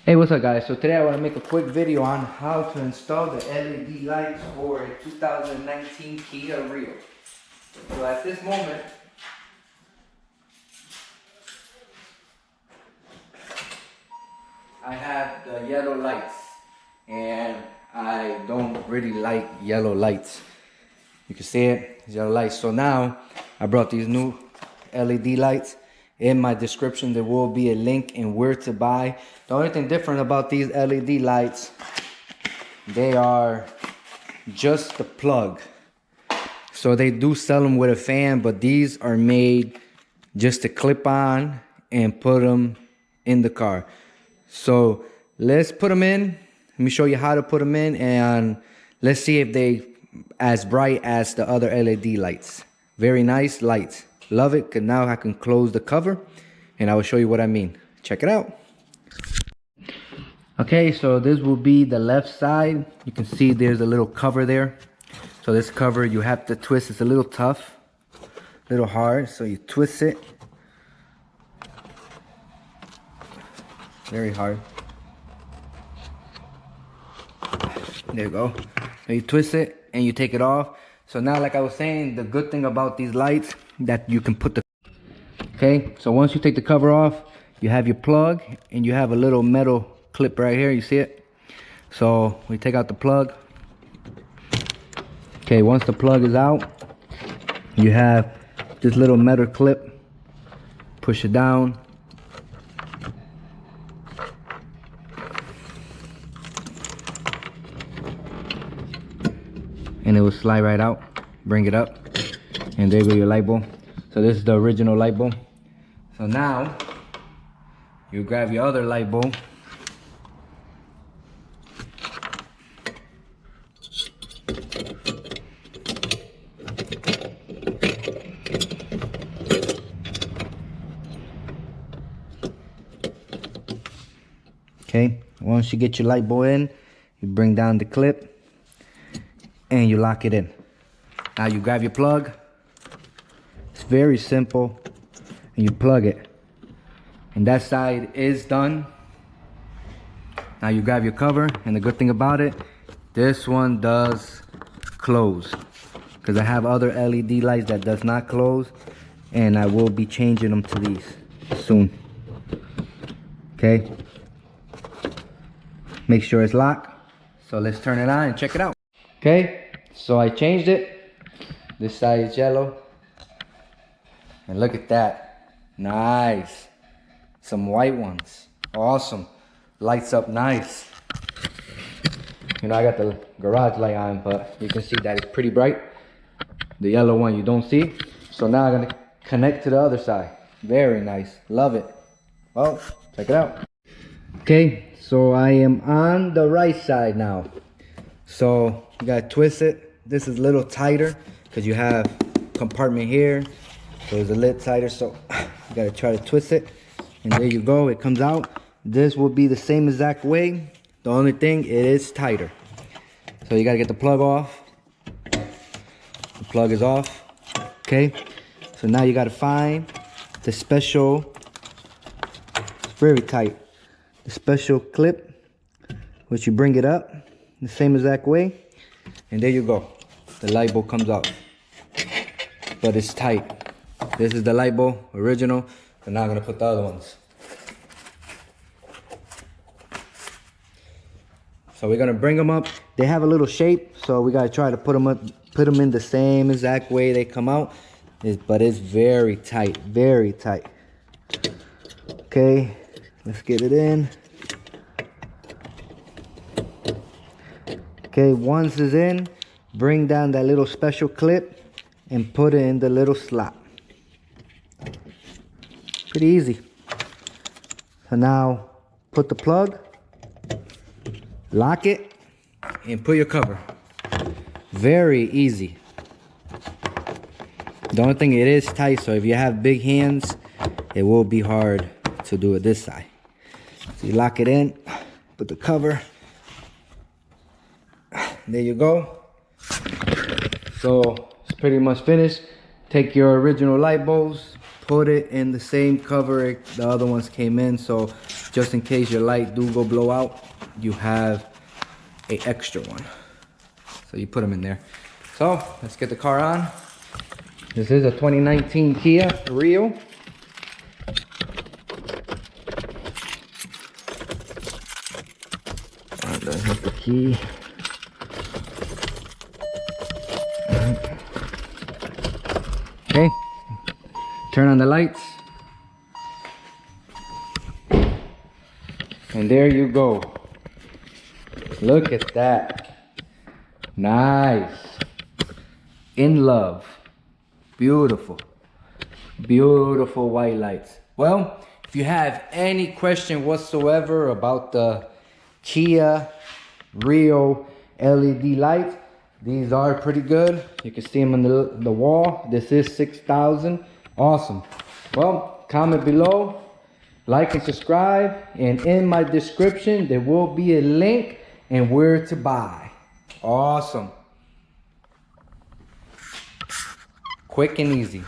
Hey, what's up guys? So today I want to make a quick video on how to install the LED lights for a 2019 Kia Rio. So at this moment, I have the yellow lights and I don't really like yellow lights. You can see it, it's yellow lights. So now I brought these new LED lights. In my description there will be a link and where to buy. The only thing different about these LED lights, they are just the plug. So they do sell them with a fan, but these are made just to clip on and put them in the car. So let's put them in. Let me show you how to put them in, and let's see if they as bright as the other LED lights. Very nice lights. Love it, because now I can close the cover and I will show you what I mean. Check it out. Okay, so this will be the left side. You can see there's a little cover there. So this cover you have to twist. It's a little tough, a little hard. So you twist it. Very hard. There you go. So you twist it and you take it off. So now, like I was saying, the good thing about these lights that you can put the... Okay, so once you take the cover off, you have your plug and you have a little metal clip right here. You see it? So we take out the plug. Okay, once the plug is out, you have this little metal clip. Push it down. And it will slide right out. Bring it up, and there go your light bulb. So this is the original light bulb. So now you grab your other light bulb, okay. Once you get your light bulb in, you bring down the clip and you lock it in. Now you grab your plug. It's very simple, and you plug it, and that side is done. Now you grab your cover, and the good thing about it, this one does close, because I have other LED lights that does not close, and I will be changing them to these soon. Okay, make sure it's locked. So let's turn it on and check it out. Okay, so I changed it. This side is yellow, and look at that. Nice. Some white ones. Awesome. Lights up nice. You know, I got the garage light on, but you can see that it's pretty bright. The yellow one you don't see. So now I'm gonna connect to the other side. Very nice. Love it. Well, check it out. Okay, so I am on the right side now. So you gotta twist it. This is a little tighter because you have compartment here, so it's a little tighter. So you gotta try to twist it, and there you go. It comes out. This will be the same exact way. The only thing, it is tighter. So you gotta get the plug off. The plug is off. Okay. So now you gotta find the special. It's very tight. The special clip, which you bring it up the same exact way, and there you go. The light bulb comes out, but it's tight. This is the light bulb, original. So now I'm gonna put the other ones. So we're gonna bring them up. They have a little shape, so we gotta try to put them up, put them in the same exact way they come out. But it's very tight, very tight. Okay, let's get it in. Okay, once it's in, bring down that little special clip and put it in the little slot. Pretty easy. So now put the plug, lock it, and put your cover. Very easy. The only thing, it is tight, so if you have big hands, it will be hard to do it this side. So you lock it in, put the cover. There you go. So it's pretty much finished. Take your original light bulbs, put it in the same cover the other ones came in. So just in case your light do go blow out, you have a extra one. So you put them in there. So let's get the car on. This is a 2019 Kia Rio. Here's the key. Okay, turn on the lights. And there you go. Look at that. Nice. In love. Beautiful. Beautiful white lights. Well, if you have any question whatsoever about the Kia Rio LED lights, these are pretty good. You can see them on the wall. This is 6,000. Awesome. Well, comment below, like and subscribe, and in my description there will be a link and where to buy. Awesome. Quick and easy.